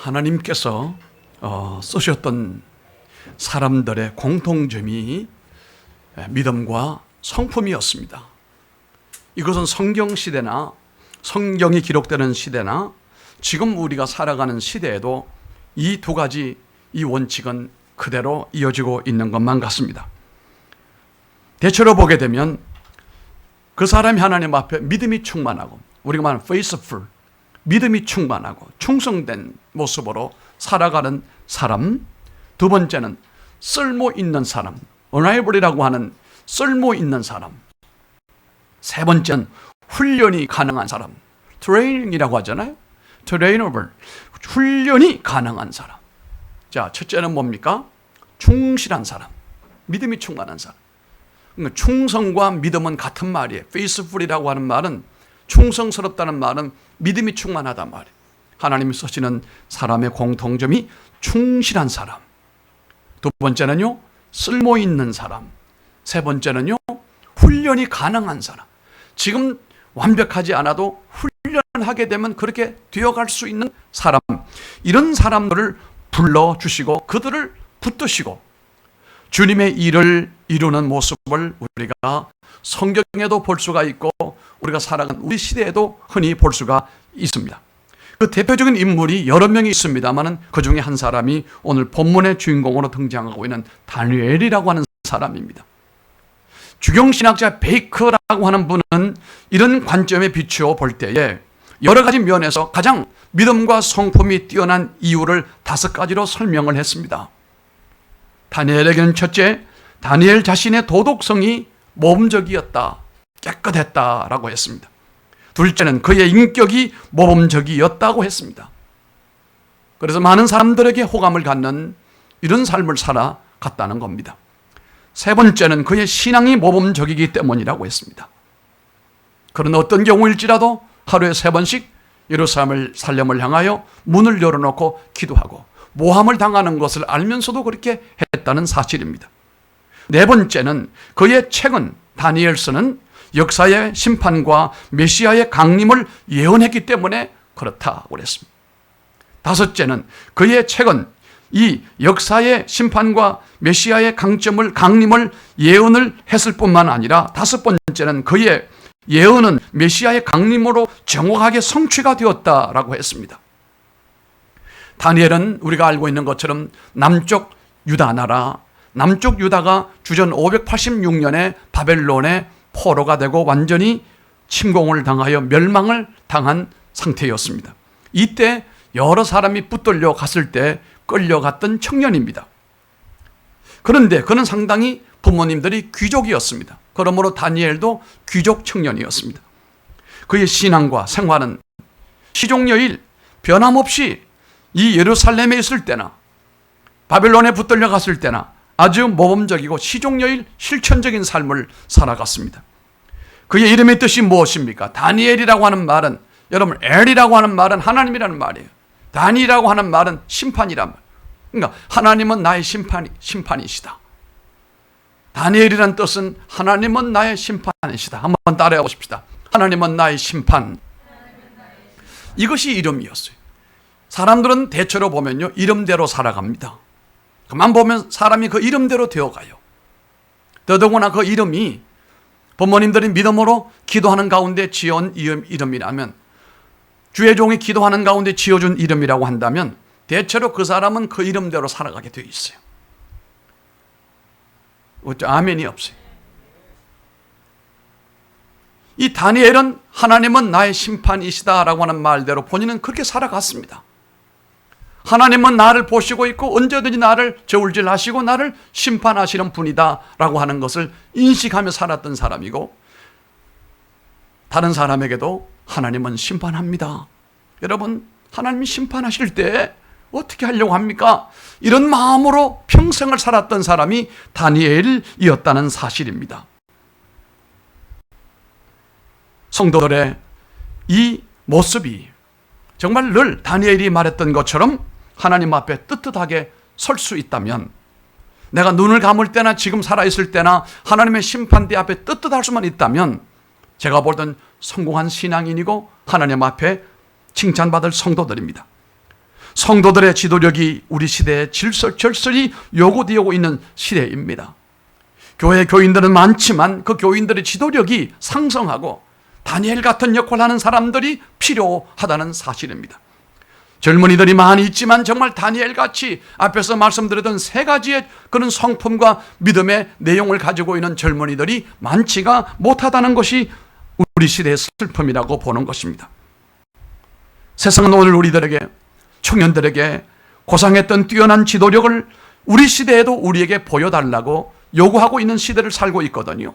하나님께서 쓰셨던 사람들의 공통점이 믿음과 성품이었습니다. 이것은 성경시대나 성경이 기록되는 시대나 지금 우리가 살아가는 시대에도 이 두 가지 이 원칙은 그대로 이어지고 있는 것만 같습니다. 대체로 보게 되면 그 사람이 하나님 앞에 믿음이 충만하고, 우리가 말하는 faithful, 믿음이 충만하고 충성된 모습으로 살아가는 사람, 두 번째는 쓸모 있는 사람, reliable이라고 하는 쓸모 있는 사람, 세 번째는 훈련이 가능한 사람, training이라고 하잖아요. trainable, 훈련이 가능한 사람. 자, 첫째는 뭡니까? 충실한 사람, 믿음이 충만한 사람. 그러니까 충성과 믿음은 같은 말이에요. faithful이라고 하는 말은, 충성스럽다는 말은 믿음이 충만하단 말이에요. 하나님이 쓰시는 사람의 공통점이 충실한 사람, 두 번째는요 쓸모 있는 사람, 세 번째는요 훈련이 가능한 사람. 지금 완벽하지 않아도 훈련하게 되면 그렇게 되어갈 수 있는 사람, 이런 사람들을 불러주시고 그들을 붙드시고 주님의 일을 이루는 모습을 우리가 성경에도 볼 수가 있고 우리가 살아가는 우리 시대에도 흔히 볼 수가 있습니다. 그 대표적인 인물이 여러 명이 있습니다만 그 중에 한 사람이 오늘 본문의 주인공으로 등장하고 있는 다니엘이라고 하는 사람입니다. 주경신학자 베이커라고 하는 분은 이런 관점에 비추어 볼 때에 여러 가지 면에서 가장 믿음과 성품이 뛰어난 이유를 5가지로 설명을 했습니다. 다니엘에게는 첫째, 다니엘 자신의 도덕성이 모범적이었다, 깨끗했다라고 했습니다. 둘째는 그의 인격이 모범적이었다고 했습니다. 그래서 많은 사람들에게 호감을 갖는 이런 삶을 살아갔다는 겁니다. 세 번째는 그의 신앙이 모범적이기 때문이라고 했습니다. 그런 어떤 경우일지라도 하루에 3번씩 예루살렘을 살렘을 향하여 문을 열어놓고 기도하고 모함을 당하는 것을 알면서도 그렇게 했다는 사실입니다. 네 번째는 그의 책은, 다니엘서는 역사의 심판과 메시아의 강림을 예언했기 때문에 그렇다고 그랬습니다. 다섯째는 그의 책은 이 역사의 심판과 메시아의 강림을 예언을 했을 뿐만 아니라 다섯 번째는 그의 예언은 메시아의 강림으로 정확하게 성취가 되었다라고 했습니다. 다니엘은 우리가 알고 있는 것처럼 남쪽 유다 나라, 남쪽 유다가 주전 586년에 바벨론의 포로가 되고 완전히 침공을 당하여 멸망을 당한 상태였습니다. 이때 여러 사람이 붙들려 갔을 때 끌려갔던 청년입니다. 그런데 그는 상당히 부모님들이 귀족이었습니다. 그러므로 다니엘도 귀족 청년이었습니다. 그의 신앙과 생활은 시종여일 변함없이 이 예루살렘에 있을 때나 바벨론에 붙들려 갔을 때나 아주 모범적이고 시종여일 실천적인 삶을 살아갔습니다. 그의 이름의 뜻이 무엇입니까? 다니엘이라고 하는 말은, 여러분, 엘이라고 하는 말은 하나님이라는 말이에요. 다니라고 하는 말은 심판이란 말. 그러니까 하나님은 나의 심판이시다. 다니엘이라는 뜻은 하나님은 나의 심판이시다. 한번 따라해 보십시다. 하나님은 나의 심판. 이것이 이름이었어요. 사람들은 대체로 보면요, 이름대로 살아갑니다. 그만 보면 사람이 그 이름대로 되어가요. 더더구나 그 이름이 부모님들이 믿음으로 기도하는 가운데 지어온 이름이라면, 주의 종이 기도하는 가운데 지어준 이름이라고 한다면 대체로 그 사람은 그 이름대로 살아가게 되어 있어요. 어쩌 아멘이 없어요. 이 다니엘은 하나님은 나의 심판이시다라고 하는 말대로 본인은 그렇게 살아갔습니다. 하나님은 나를 보시고 있고 언제든지 나를 저울질하시고 나를 심판하시는 분이다라고 하는 것을 인식하며 살았던 사람이고, 다른 사람에게도 하나님은 심판합니다. 여러분, 하나님이 심판하실 때 어떻게 하려고 합니까? 이런 마음으로 평생을 살았던 사람이 다니엘이었다는 사실입니다. 성도들의 이 모습이 정말 늘 다니엘이 말했던 것처럼 하나님 앞에 떳떳하게 설 수 있다면, 내가 눈을 감을 때나 지금 살아있을 때나 하나님의 심판대 앞에 떳떳할 수만 있다면 제가 보던 성공한 신앙인이고 하나님 앞에 칭찬받을 성도들입니다. 성도들의 지도력이 우리 시대에 절실히 요구되고 있는 시대입니다. 교회 교인들은 많지만 그 교인들의 지도력이 상성하고 다니엘 같은 역할을 하는 사람들이 필요하다는 사실입니다. 젊은이들이 많이 있지만 정말 다니엘같이 앞에서 말씀드렸던 세 가지의 그런 성품과 믿음의 내용을 가지고 있는 젊은이들이 많지가 못하다는 것이 우리 시대의 슬픔이라고 보는 것입니다. 세상은 오늘 우리들에게, 청년들에게 고상했던 뛰어난 지도력을 우리 시대에도 우리에게 보여달라고 요구하고 있는 시대를 살고 있거든요.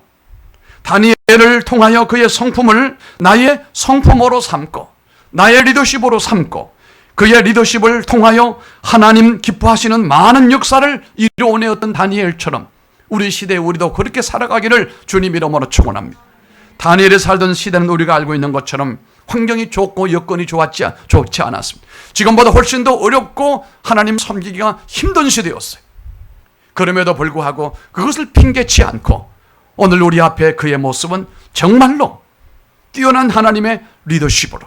다니엘을 통하여 그의 성품을 나의 성품으로 삼고 나의 리더십으로 삼고 그의 리더십을 통하여 하나님 기뻐하시는 많은 역사를 이루어내었던 다니엘처럼 우리 시대에 우리도 그렇게 살아가기를 주님 이름으로 축원합니다. 다니엘이 살던 시대는 우리가 알고 있는 것처럼 환경이 좋고 여건이 좋지 않았습니다. 지금보다 훨씬 더 어렵고 하나님 섬기기가 힘든 시대였어요. 그럼에도 불구하고 그것을 핑계치 않고 오늘 우리 앞에 그의 모습은 정말로 뛰어난 하나님의 리더십으로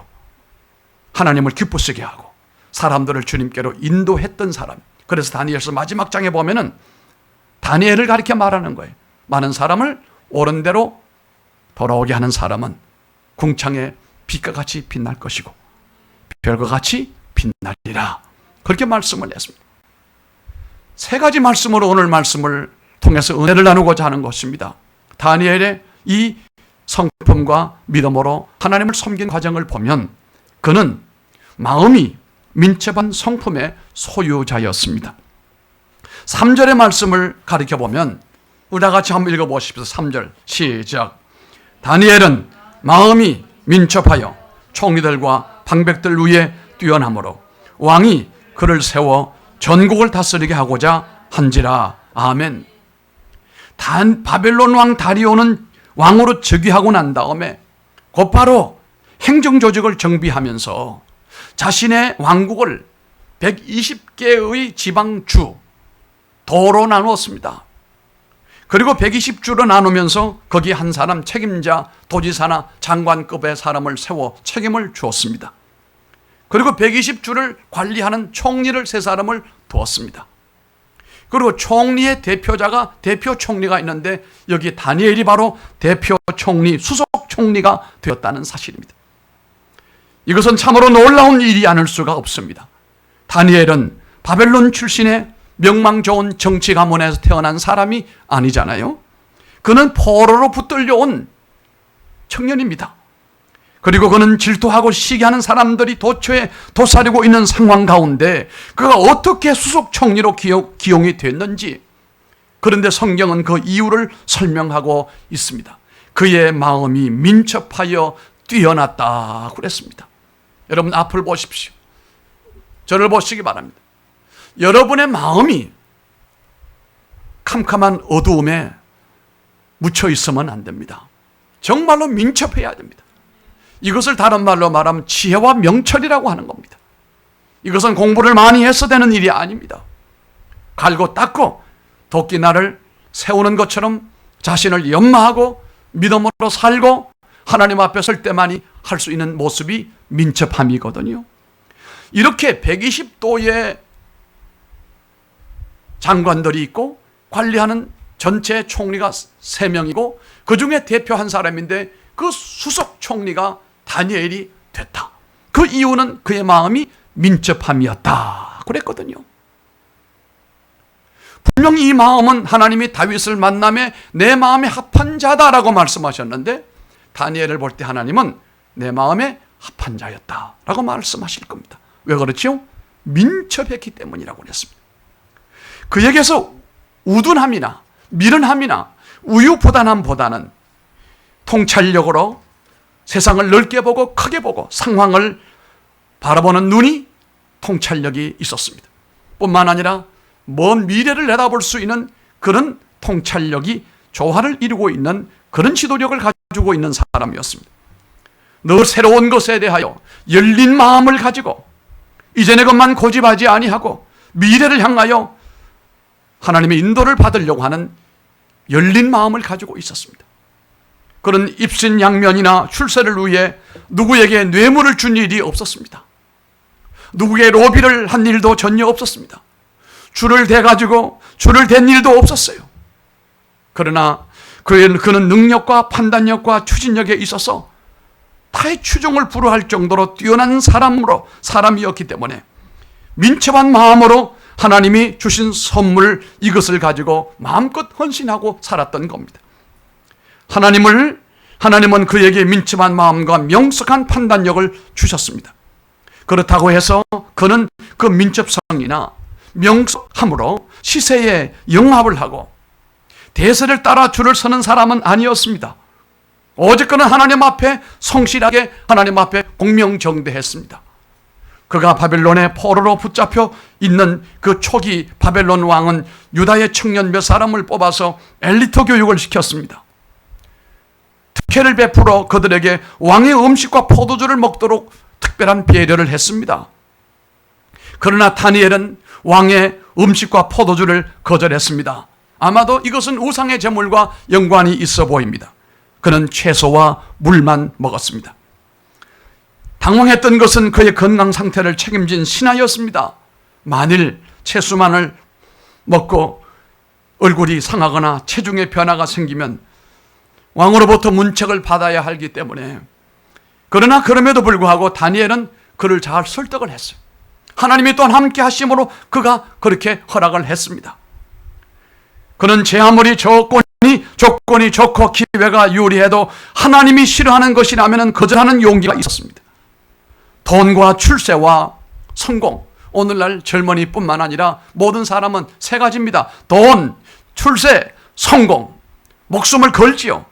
하나님을 기쁘시게 하고 사람들을 주님께로 인도했던 사람. 그래서 다니엘서 마지막 장에 보면은 다니엘을 가리켜 말하는 거예요. 많은 사람을 옳은 대로 돌아오게 하는 사람은 궁창의 빛과 같이 빛날 것이고 별과 같이 빛나리라. 그렇게 말씀을 했습니다. 세 가지 말씀으로 오늘 말씀을 통해서 은혜를 나누고자 하는 것입니다. 다니엘의 이 성품과 믿음으로 하나님을 섬긴 과정을 보면 그는 마음이 민첩한 성품의 소유자였습니다. 3절의 말씀을 가리켜보면 우리가 같이 한번 읽어보십시오. 3절 시작. 다니엘은 마음이 민첩하여 총리들과 방백들 위에 뛰어나므로 왕이 그를 세워 전국을 다스리게 하고자 한지라. 아멘. 바벨론 왕 다리오는 왕으로 즉위하고 난 다음에 곧바로 행정조직을 정비하면서 자신의 왕국을 120개의 지방주 도로 나누었습니다. 그리고 120주로 나누면서 거기 한 사람 책임자, 도지사나 장관급의 사람을 세워 책임을 주었습니다. 그리고 120주를 관리하는 총리를 세 사람을 두었습니다. 그리고 총리의 대표자가 대표 총리가 있는데 여기 다니엘이 바로 대표 총리, 수석 총리가 되었다는 사실입니다. 이것은 참으로 놀라운 일이 아닐 수가 없습니다. 다니엘은 바벨론 출신의 명망 좋은 정치 가문에서 태어난 사람이 아니잖아요. 그는 포로로 붙들려온 청년입니다. 그리고 그는 질투하고 시기하는 사람들이 도처에 도사리고 있는 상황 가운데 그가 어떻게 수석 총리로 기용이 됐는지, 그런데 성경은 그 이유를 설명하고 있습니다. 그의 마음이 민첩하여 뛰어났다고 그랬습니다. 여러분 앞을 보십시오. 저를 보시기 바랍니다. 여러분의 마음이 캄캄한 어두움에 묻혀 있으면 안 됩니다. 정말로 민첩해야 됩니다. 이것을 다른 말로 말하면 지혜와 명철이라고 하는 겁니다. 이것은 공부를 많이 해서 되는 일이 아닙니다. 갈고 닦고 도끼날을 세우는 것처럼 자신을 연마하고 믿음으로 살고 하나님 앞에 설 때만이 할 수 있는 모습이 민첩함이거든요. 이렇게 120도의 장관들이 있고 관리하는 전체 총리가 3명이고 그 중에 대표 한 사람인데 그 수석 총리가 다니엘이 됐다. 그 이유는 그의 마음이 민첩함이었다 그랬거든요. 분명히 이 마음은 하나님이 다윗을 만남에 내 마음에 합한 자다라고 말씀하셨는데 다니엘을 볼 때 하나님은 내 마음에 합한 자였다라고 말씀하실 겁니다. 왜 그렇지요? 민첩했기 때문이라고 그랬습니다. 그에게서 우둔함이나 미련함이나 우유부단함보다는 통찰력으로 세상을 넓게 보고 크게 보고 상황을 바라보는 눈이 통찰력이 있었습니다. 뿐만 아니라 먼 미래를 내다볼 수 있는 그런 통찰력이 조화를 이루고 있는 그런 지도력을 가지고 있는 사람이었습니다. 늘 새로운 것에 대하여 열린 마음을 가지고 이전의 것만 고집하지 아니하고 미래를 향하여 하나님의 인도를 받으려고 하는 열린 마음을 가지고 있었습니다. 그런 입신양면이나 출세를 위해 누구에게 뇌물을 준 일이 없었습니다. 누구의 로비를 한 일도 전혀 없었습니다. 줄을 대가지고 줄을 댄 일도 없었어요. 그러나 그는 능력과 판단력과 추진력에 있어서 타의 추종을 불허할 정도로 뛰어난 사람이었기 때문에 민첩한 마음으로 하나님이 주신 선물 이것을 가지고 마음껏 헌신하고 살았던 겁니다. 하나님은 그에게 민첩한 마음과 명석한 판단력을 주셨습니다. 그렇다고 해서 그는 그 민첩성이나 명석함으로 시세에 영합을 하고 대세를 따라 줄을 서는 사람은 아니었습니다. 오직 그는 하나님 앞에 성실하게 하나님 앞에 공명정대했습니다. 그가 바벨론의 포로로 붙잡혀 있는 그 초기 바벨론 왕은 유다의 청년 몇 사람을 뽑아서 엘리트 교육을 시켰습니다. 특혜를 베풀어 그들에게 왕의 음식과 포도주를 먹도록 특별한 배려를 했습니다. 그러나 다니엘은 왕의 음식과 포도주를 거절했습니다. 아마도 이것은 우상의 제물과 연관이 있어 보입니다. 그는 채소와 물만 먹었습니다. 당황했던 것은 그의 건강 상태를 책임진 신하였습니다. 만일 채소만을 먹고 얼굴이 상하거나 체중에 변화가 생기면 왕으로부터 문책을 받아야 하기 때문에, 그러나 그럼에도 불구하고 다니엘은 그를 잘 설득을 했어요. 하나님이 또한 함께 하심으로 그가 그렇게 허락을 했습니다. 그는 제 아무리 조건이 좋고 기회가 유리해도 하나님이 싫어하는 것이라면 거절하는 용기가 있었습니다. 돈과 출세와 성공, 오늘날 젊은이뿐만 아니라 모든 사람은 세 가지입니다. 돈, 출세, 성공, 목숨을 걸지요.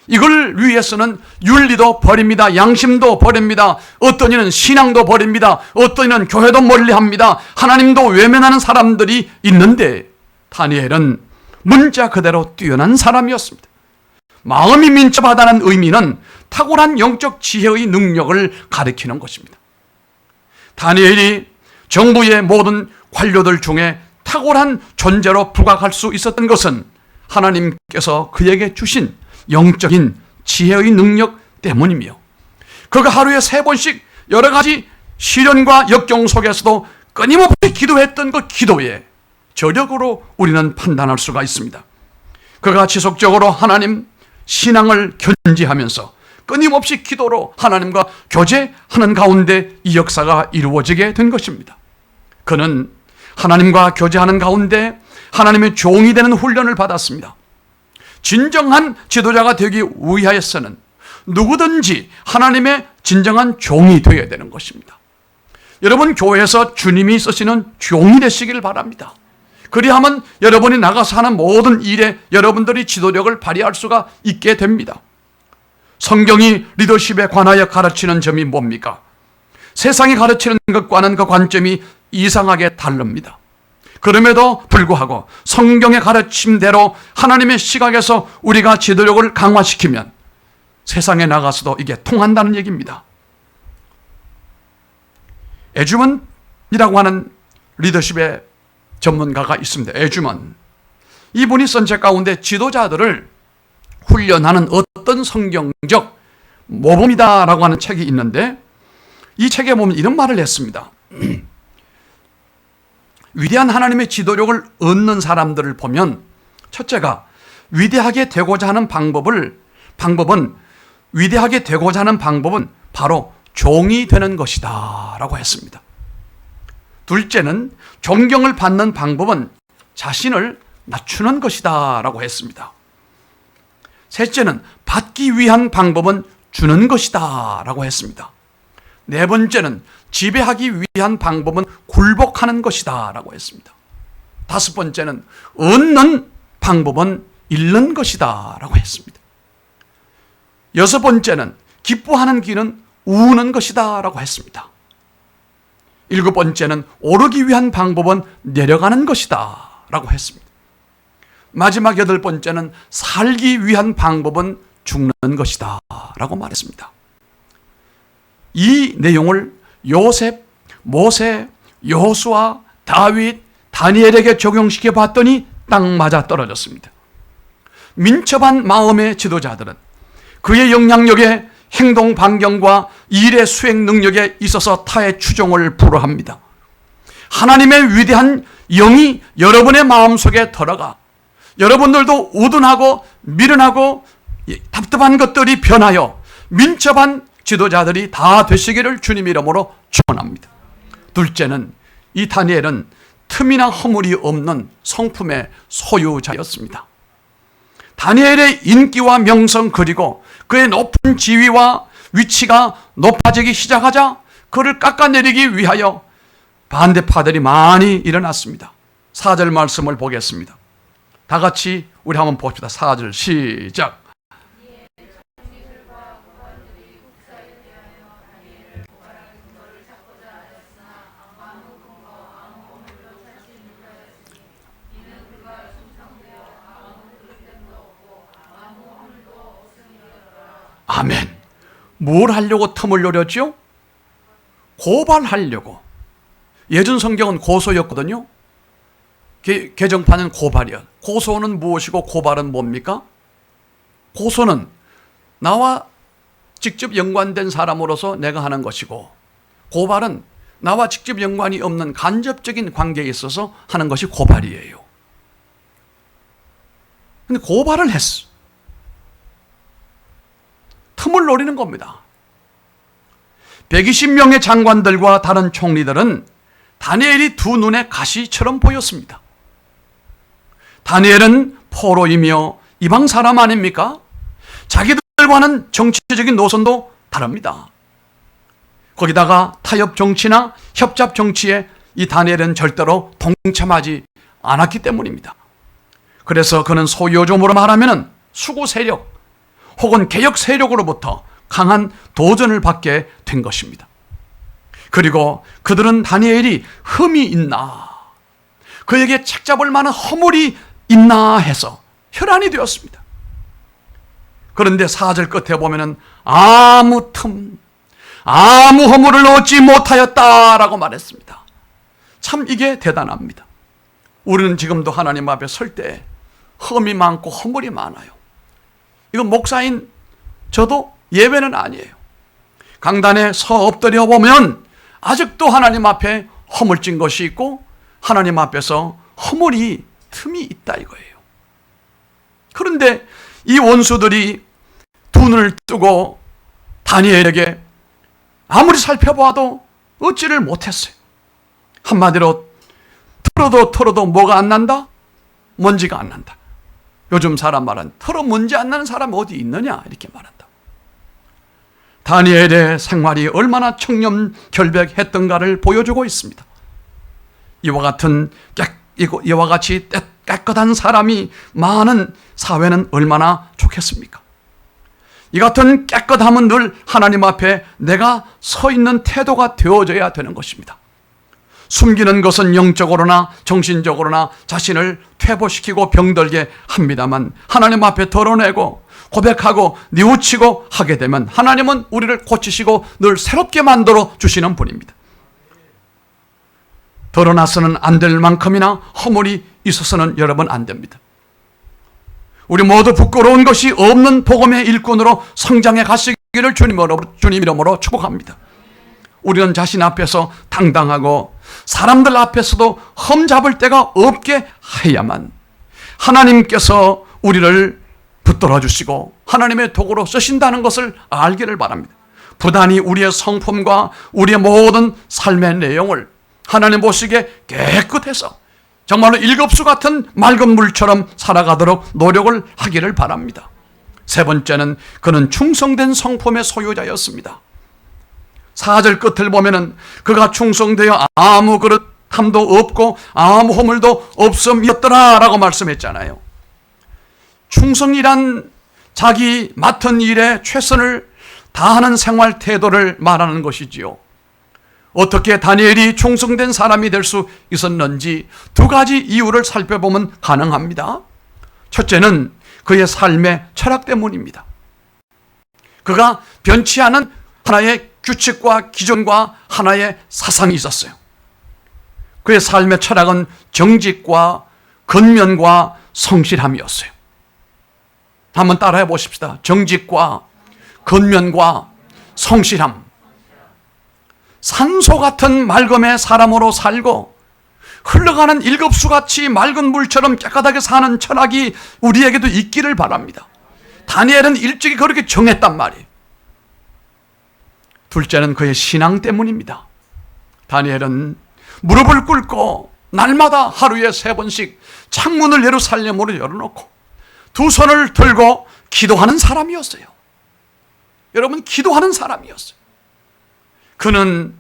이걸 위해서는 윤리도 버립니다. 양심도 버립니다. 어떤 이는 신앙도 버립니다. 어떤 이는 교회도 멀리합니다. 하나님도 외면하는 사람들이 있는데 다니엘은 문자 그대로 뛰어난 사람이었습니다. 마음이 민첩하다는 의미는 탁월한 영적 지혜의 능력을 가리키는 것입니다. 다니엘이 정부의 모든 관료들 중에 탁월한 존재로 부각할 수 있었던 것은 하나님께서 그에게 주신 영적인 지혜의 능력 때문이며, 그가 하루에 3번씩 여러 가지 시련과 역경 속에서도 끊임없이 기도했던 그 기도에 저력으로 우리는 판단할 수가 있습니다. 그가 지속적으로 하나님 신앙을 견지하면서 끊임없이 기도로 하나님과 교제하는 가운데 이 역사가 이루어지게 된 것입니다. 그는 하나님과 교제하는 가운데 하나님의 종이 되는 훈련을 받았습니다. 진정한 지도자가 되기 위하여서는 누구든지 하나님의 진정한 종이 되어야 되는 것입니다. 여러분, 교회에서 주님이 쓰시는 종이 되시기를 바랍니다. 그리하면 여러분이 나가서 하는 모든 일에 여러분들이 지도력을 발휘할 수가 있게 됩니다. 성경이 리더십에 관하여 가르치는 점이 뭡니까? 세상이 가르치는 것과는 그 관점이 이상하게 다릅니다. 그럼에도 불구하고 성경의 가르침대로 하나님의 시각에서 우리가 지도력을 강화시키면 세상에 나가서도 이게 통한다는 얘기입니다. 에주먼이라고 하는 리더십의 전문가가 있습니다. 에주먼. 이분이 쓴 책 가운데 지도자들을 훈련하는 어떤 성경적 모범이다라고 하는 책이 있는데, 이 책에 보면 이런 말을 했습니다. 위대한 하나님의 지도력을 얻는 사람들을 보면 첫째가 위대하게 되고자 하는 위대하게 되고자 하는 방법은 바로 종이 되는 것이다 라고 했습니다. 둘째는 존경을 받는 방법은 자신을 낮추는 것이다 라고 했습니다. 셋째는 받기 위한 방법은 주는 것이다 라고 했습니다. 네 번째는 지배하기 위한 방법은 굴복하는 것이다 라고 했습니다. 다섯 번째는 얻는 방법은 잃는 것이다 라고 했습니다. 여섯 번째는 기뻐하는 길은 우는 것이다 라고 했습니다. 일곱 번째는 오르기 위한 방법은 내려가는 것이다 라고 했습니다. 마지막 여덟 번째는 살기 위한 방법은 죽는 것이다 라고 말했습니다. 이 내용을 요셉, 모세, 여호수아, 다윗, 다니엘에게 적용시켜 봤더니 딱 맞아 떨어졌습니다. 민첩한 마음의 지도자들은 그의 영향력에 행동 반경과 일의 수행 능력에 있어서 타의 추종을 불허합니다. 하나님의 위대한 영이 여러분의 마음속에 들어가 여러분들도 우둔하고 미련하고 답답한 것들이 변하여 민첩한 지도자들이 다 되시기를 주님 이름으로 축원합니다. 둘째는 이 다니엘은 틈이나 허물이 없는 성품의 소유자였습니다. 다니엘의 인기와 명성 그리고 그의 높은 지위와 위치가 높아지기 시작하자 그를 깎아내리기 위하여 반대파들이 많이 일어났습니다. 4절 말씀을 보겠습니다. 다 같이 우리 한번 봅시다. 4절 시작. 아멘. 뭘 하려고 틈을 노렸죠? 고발하려고. 예전 성경은 고소였거든요. 개정판은 고발이야. 고소는 무엇이고 고발은 뭡니까? 고소는 나와 직접 연관된 사람으로서 내가 하는 것이고, 고발은 나와 직접 연관이 없는 간접적인 관계에 있어서 하는 것이 고발이에요. 근데 고발을 했어. 틈을 노리는 겁니다. 120명의 장관들과 다른 총리들은 다니엘이 두 눈에 가시처럼 보였습니다. 다니엘은 포로이며 이방 사람 아닙니까? 자기들과는 정치적인 노선도 다릅니다. 거기다가 타협 정치나 협잡 정치에 이 다니엘은 절대로 동참하지 않았기 때문입니다. 그래서 그는 소요점으로 말하면 수구 세력 혹은 개혁 세력으로부터 강한 도전을 받게 된 것입니다. 그리고 그들은 다니엘이 흠이 있나, 그에게 책잡을 만한 허물이 있나 해서 혈안이 되었습니다. 그런데 4절 끝에 보면은 아무 틈, 아무 허물을 얻지 못하였다라고 말했습니다. 참 이게 대단합니다. 우리는 지금도 하나님 앞에 설 때 흠이 많고 허물이 많아요. 이건 목사인 저도 예외는 아니에요. 강단에 서 엎드려 보면 아직도 하나님 앞에 허물진 것이 있고 하나님 앞에서 허물이 틈이 있다 이거예요. 그런데 이 원수들이 두 눈을 뜨고 다니엘에게 아무리 살펴봐도 얻지를 못했어요. 한마디로 털어도 뭐가 안 난다? 먼지가 안 난다. 요즘 사람 말은 털어 먼지 안 나는 사람이 어디 있느냐 이렇게 말한다. 다니엘의 생활이 얼마나 청렴결백했던가를 보여주고 있습니다. 이와 같이 깨끗한 사람이 많은 사회는 얼마나 좋겠습니까? 이 같은 깨끗함은 늘 하나님 앞에 내가 서 있는 태도가 되어져야 되는 것입니다. 숨기는 것은 영적으로나 정신적으로나 자신을 퇴보시키고 병들게 합니다만 하나님 앞에 드러내고 고백하고 뉘우치고 하게 되면 하나님은 우리를 고치시고 늘 새롭게 만들어 주시는 분입니다. 드러나서는 안 될 만큼이나 허물이 있어서는 여러분 안 됩니다. 우리 모두 부끄러운 것이 없는 복음의 일꾼으로 성장해 가시기를 주님 이름으로 축복합니다. 우리는 자신 앞에서 당당하고 사람들 앞에서도 흠잡을 데가 없게 해야만 하나님께서 우리를 붙들어 주시고 하나님의 도구로 쓰신다는 것을 알기를 바랍니다. 부단히 우리의 성품과 우리의 모든 삶의 내용을 하나님 보시기에 깨끗해서 정말로 일급수 같은 맑은 물처럼 살아가도록 노력을 하기를 바랍니다. 세 번째는 그는 충성된 성품의 소유자였습니다. 4절 끝을 보면은 그가 충성되어 아무 그릇함도 없고 아무 허물도 없음이었더라 라고 말씀했잖아요. 충성이란 자기 맡은 일에 최선을 다하는 생활 태도를 말하는 것이지요. 어떻게 다니엘이 충성된 사람이 될 수 있었는지 두 가지 이유를 살펴보면 가능합니다. 첫째는 그의 삶의 철학 때문입니다. 그가 변치 않은 하나의 규칙과 기준과 하나의 사상이 있었어요. 그의 삶의 철학은 정직과 근면과 성실함이었어요. 한번 따라해 보십시다. 정직과 근면과 성실함, 산소 같은 맑음의 사람으로 살고 흘러가는 일급수같이 맑은 물처럼 깨끗하게 사는 철학이 우리에게도 있기를 바랍니다. 다니엘은 일찍이 그렇게 정했단 말이에요. 둘째는 그의 신앙 때문입니다. 다니엘은 무릎을 꿇고 날마다 하루에 3번씩 창문을 예루살렘으로 열어놓고 두 손을 들고 기도하는 사람이었어요. 여러분, 기도하는 사람이었어요. 그는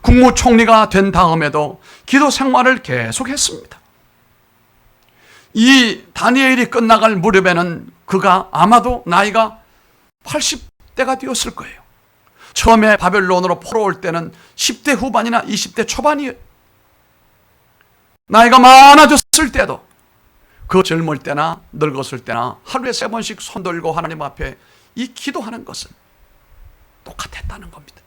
국무총리가 된 다음에도 기도 생활을 계속했습니다. 이 다니엘이 끝나갈 무렵에는 그가 아마도 나이가 80대가 되었을 거예요. 처음에 바벨론으로 포로 올 때는 10대 후반이나 20대 초반이에요. 나이가 많아졌을 때도 그 젊을 때나 늙었을 때나 하루에 3번씩 손들고 하나님 앞에 이 기도하는 것은 똑같았다는 겁니다.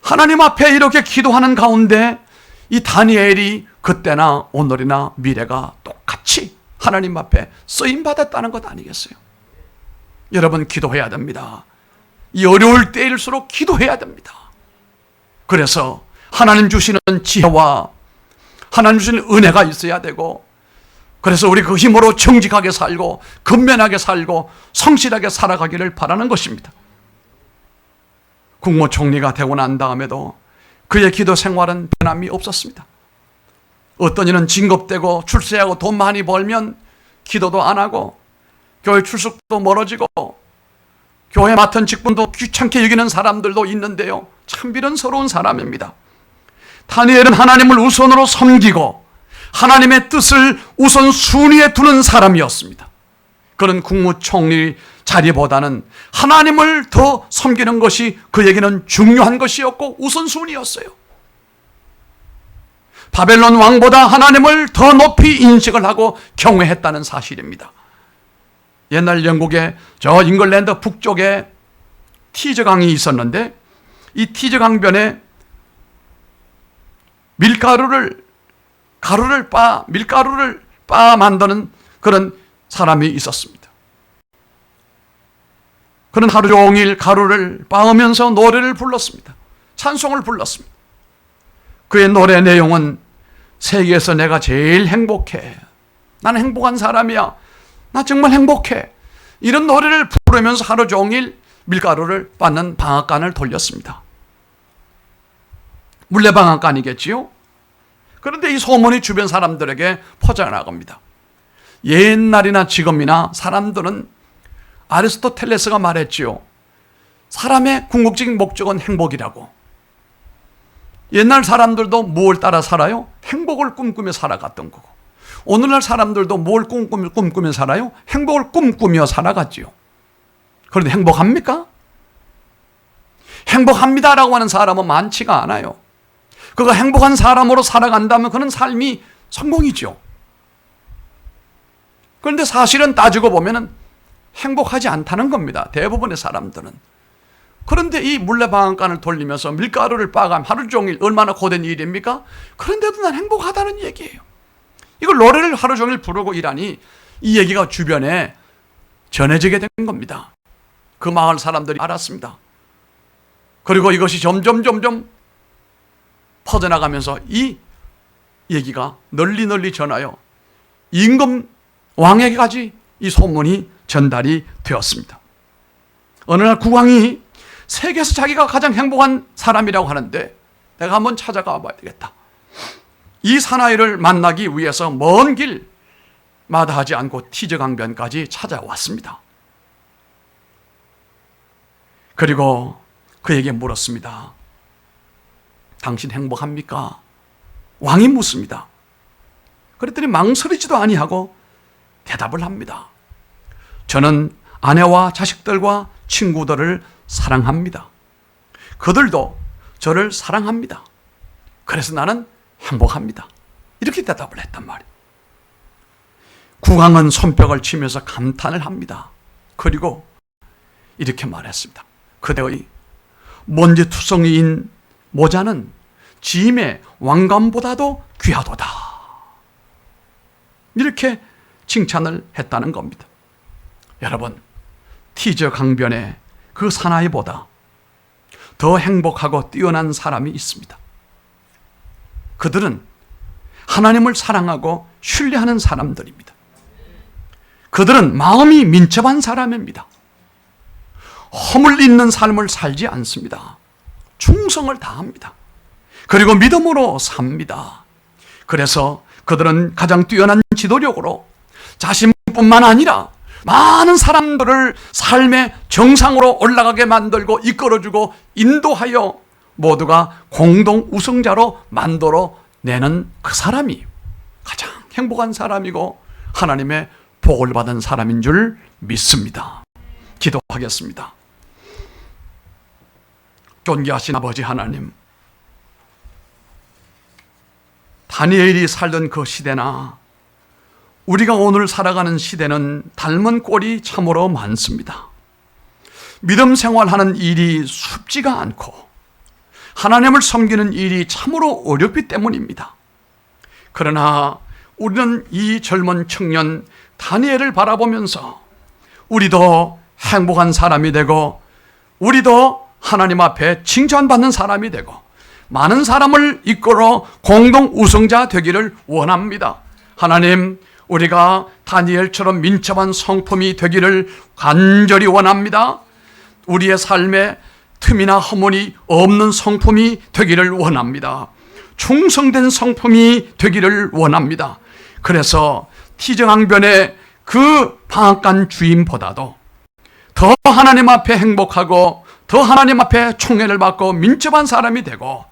하나님 앞에 이렇게 기도하는 가운데 이 다니엘이 그때나 오늘이나 미래가 똑같이 하나님 앞에 쓰임받았다는 것 아니겠어요? 여러분, 기도해야 됩니다. 이 어려울 때일수록 기도해야 됩니다. 그래서 하나님 주시는 지혜와 하나님 주시는 은혜가 있어야 되고, 그래서 우리 그 힘으로 정직하게 살고 근면하게 살고 성실하게 살아가기를 바라는 것입니다. 국무총리가 되고 난 다음에도 그의 기도 생활은 변함이 없었습니다. 어떤 이는 징겁되고 출세하고 돈 많이 벌면 기도도 안 하고 교회 출석도 멀어지고 교회 맡은 직분도 귀찮게 여기는 사람들도 있는데요, 참 미련스러운 사람입니다. 다니엘은 하나님을 우선으로 섬기고 하나님의 뜻을 우선 순위에 두는 사람이었습니다. 그는 국무총리 자리보다는 하나님을 더 섬기는 것이 그에게는 중요한 것이었고 우선순위였어요. 바벨론 왕보다 하나님을 더 높이 인식을 하고 경외했다는 사실입니다. 옛날 영국의 저 잉글랜드 북쪽에 티저강이 있었는데 이 티저강변에 밀가루를 빻아 만드는 그런 사람이 있었습니다. 그는 하루 종일 가루를 빻으면서 노래를 불렀습니다. 찬송을 불렀습니다. 그의 노래 내용은 세계에서 내가 제일 행복해, 나는 행복한 사람이야, 나 정말 행복해, 이런 노래를 부르면서 하루 종일 밀가루를 빻는 방앗간을 돌렸습니다. 물레방앗간이겠지요? 그런데 이 소문이 주변 사람들에게 퍼져나갑니다. 옛날이나 지금이나 사람들은 아리스토텔레스가 말했지요, 사람의 궁극적인 목적은 행복이라고. 옛날 사람들도 뭘 따라 살아요? 행복을 꿈꾸며 살아갔던 거고, 오늘날 사람들도 뭘 꿈꾸며 살아요? 행복을 꿈꾸며 살아갔지요. 그런데 행복합니까? 행복합니다라고 하는 사람은 많지가 않아요. 그가 행복한 사람으로 살아간다면 그는 삶이 성공이죠. 그런데 사실은 따지고 보면 행복하지 않다는 겁니다, 대부분의 사람들은. 그런데 이 물레방앗간을 돌리면서 밀가루를 빻아가면 하루 종일 얼마나 고된 일입니까? 그런데도 난 행복하다는 얘기예요. 이걸 노래를 하루 종일 부르고 일하니 이 얘기가 주변에 전해지게 된 겁니다. 그 마을 사람들이 알았습니다. 그리고 이것이 점점 퍼져나가면서 이 얘기가 널리 전하여 임금 왕에게까지 이 소문이 전달이 되었습니다. 어느 날 국왕이 세계에서 자기가 가장 행복한 사람이라고 하는데 내가 한번 찾아가 봐야 되겠다. 이 사나이를 만나기 위해서 먼 길 마다하지 않고 티저강변까지 찾아왔습니다. 그리고 그에게 물었습니다. 당신 행복합니까? 왕이 묻습니다. 그랬더니 망설이지도 아니하고 대답을 합니다. 저는 아내와 자식들과 친구들을 사랑합니다. 그들도 저를 사랑합니다. 그래서 나는 행복합니다. 이렇게 대답을 했단 말이에요. 국왕은 손뼉을 치면서 감탄을 합니다. 그리고 이렇게 말했습니다. 그대의 먼지투성이인 모자는 짐의 왕관보다도 귀하도다. 이렇게 칭찬을 했다는 겁니다. 여러분, 티저 강변의 그 사나이보다 더 행복하고 뛰어난 사람이 있습니다. 그들은 하나님을 사랑하고 신뢰하는 사람들입니다. 그들은 마음이 민첩한 사람입니다. 허물 있는 삶을 살지 않습니다. 충성을 다합니다. 그리고 믿음으로 삽니다. 그래서 그들은 가장 뛰어난 지도력으로 자신뿐만 아니라 많은 사람들을 삶의 정상으로 올라가게 만들고 이끌어주고 인도하여 모두가 공동 우승자로 만들어내는 그 사람이 가장 행복한 사람이고 하나님의 복을 받은 사람인 줄 믿습니다. 기도하겠습니다. 존귀하신 아버지 하나님, 다니엘이 살던 그 시대나 우리가 오늘 살아가는 시대는 닮은 꼴이 참으로 많습니다. 믿음 생활하는 일이 쉽지가 않고 하나님을 섬기는 일이 참으로 어렵기 때문입니다. 그러나 우리는 이 젊은 청년 다니엘을 바라보면서 우리도 행복한 사람이 되고 우리도 하나님 앞에 칭찬받는 사람이 되고 많은 사람을 이끌어 공동 우승자 되기를 원합니다. 하나님, 우리가 다니엘처럼 민첩한 성품이 되기를 간절히 원합니다. 우리의 삶에 틈이나 허물이 없는 성품이 되기를 원합니다. 충성된 성품이 되기를 원합니다. 그래서 티정항변의 그 방앗간 주인보다도 더 하나님 앞에 행복하고 더 하나님 앞에 총애를 받고 민첩한 사람이 되고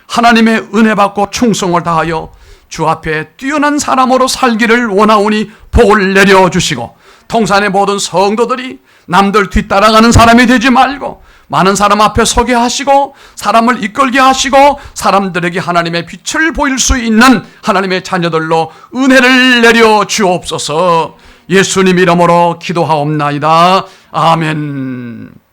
하나님의 은혜 받고 충성을 다하여 주 앞에 뛰어난 사람으로 살기를 원하오니 복을 내려주시고 통산의 모든 성도들이 남들 뒤따라가는 사람이 되지 말고 많은 사람 앞에 서게 하시고 사람을 이끌게 하시고 사람들에게 하나님의 빛을 보일 수 있는 하나님의 자녀들로 은혜를 내려 주옵소서. 예수님 이름으로 기도하옵나이다. 아멘.